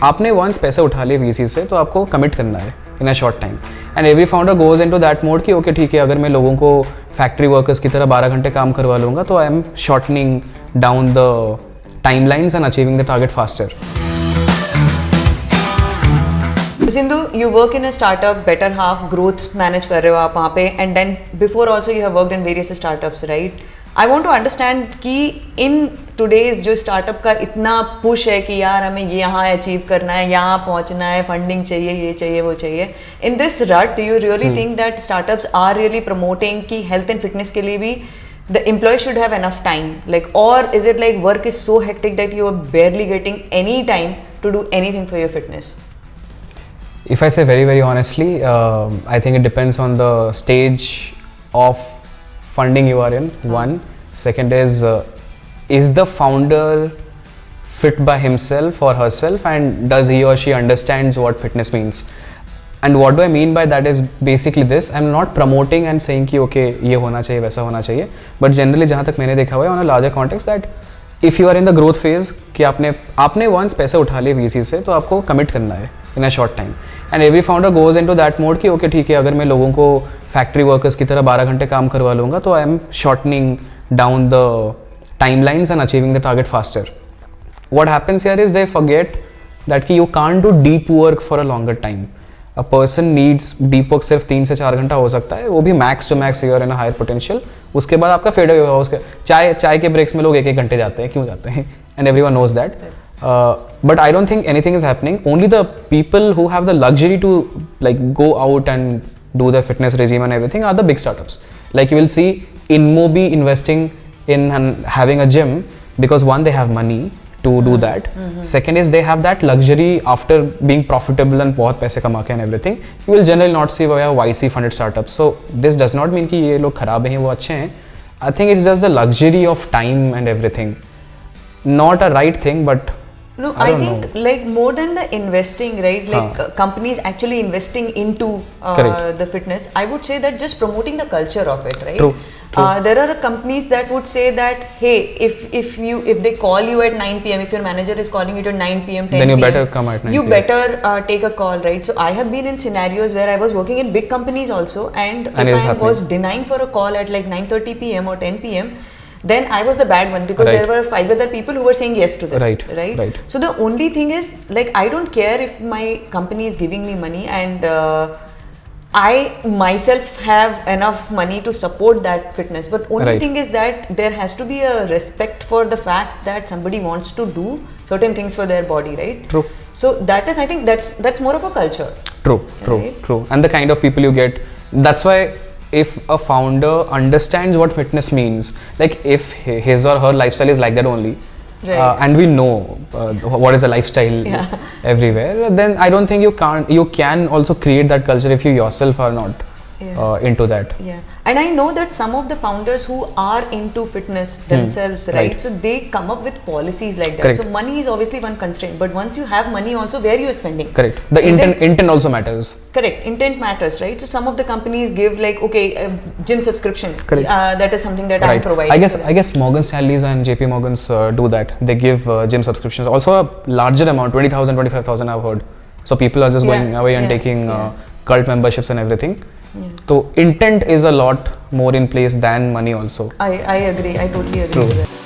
आपने वंस पैसे उठा लिए वीसी से तो आपको कमिट करना है in a short time and every founder goes into that mode कि ओके ठीक है, अगर मैं लोगों को फैक्ट्री वर्कर्स की तरह 12 घंटे काम करवा लूँगा तो I am shortening down the timelines and achieving the target faster. Sindhu, you work in a startup, better half growth manage कर रहे हो आप वहाँ पे, and then before also you have worked in various startups, right? I want to understand कि in today's जो startup का इतना push है कि यार हमें ये यहाँ achieve करना है, यहाँ पहुँचना है, funding चाहिए, ये चाहिए, वो चाहिए. In this rut, do you really think that startups are really promoting कि health and fitness के लिए भी the employee should have enough time, like, or is it like work is so hectic that you are barely getting any time to do anything for your fitness? If I say very honestly, I think it depends on the stage of funding you are in. One. Second is the founder fit by himself or herself, and does he or she understands what fitness means? And what do I mean by that is basically this. I'm not promoting and saying कि okay ये होना चाहिए वैसा होना चाहिए, but generally जहाँ तक मैंने देखा हुआ है on a larger context that if you are in the growth phase कि आपने once पैसे उठा लिए VC से तो आपको commit करना है in a short time. And every founder goes into that mode कि ओके ठीक है, अगर मैं लोगों को फैक्ट्री वर्कर्स की तरह 12 घंटे काम करवा लूँगा तो I am shortening down the timelines and achieving the target faster. What happens here is they forget that कि you can't do deep work for a longer time. A person needs deep work सिर्फ 3 से 4 घंटा हो सकता है, वो भी max to max your in a higher potential. उसके बाद आपका फेड होगा. उसके चाय के ब्रेक्स में लोग 1-1 घंटे जाते हैं. क्यों जाते हैं? And everyone knows that. But I don't think anything is happening. Only the people who have the luxury to like go out and do the fitness regime and everything are the big startups. Like you will see InMobi investing in and having a gym because one, they have money to do that. Second is they have that luxury after being profitable and बहुत पैसे कमा के and everything. You will generally not see YC funded startups. So this does not mean कि ये लोग खराब हैं, वो अच्छे हैं. I think it's just the luxury of time and everything. Not a right thing, but no, I think like more than the investing, right? Like companies actually investing into the fitness. I would say that just promoting the culture of it, right? True. There are companies that would say that hey, if they call you at 9 p.m, if your manager is calling you at 9 p.m, 10 p.m, then you better come at 9 you p.m. better take a call, right? So I have been in scenarios where I was working in big companies also, and if I was denying for a call at like 9:30 p.m. or 10 p.m, then I was the bad one because there were 5 other people who were saying yes to this. Right. So the only thing is, like, I don't care if my company is giving me money and I myself have enough money to support that fitness. But only thing is that there has to be a respect for the fact that somebody wants to do certain things for their body, right? True. So that is, I think that's more of a culture. True. And the kind of people you get, that's why if a founder understands what fitness means, like if his or her lifestyle is like that only, and we know what is a lifestyle everywhere, then I don't think you can also create that culture if you yourself are not into that. And I know that some of the founders who are into fitness themselves, right? So they come up with policies like that. So money is obviously one constraint, but once you have money also, where you are spending. Correct. The intent also matters. Correct. Intent matters, right? So some of the companies give like, okay, gym subscription. That is something that I'm providing. I guess Morgan Stanley's and JP Morgan's do that. They give gym subscriptions. Also a larger amount, 20,000, 25,000 I've heard. So people are just going away and taking cult memberships and everything. So intent is a lot more in place than money also. I agree. I totally agree with that.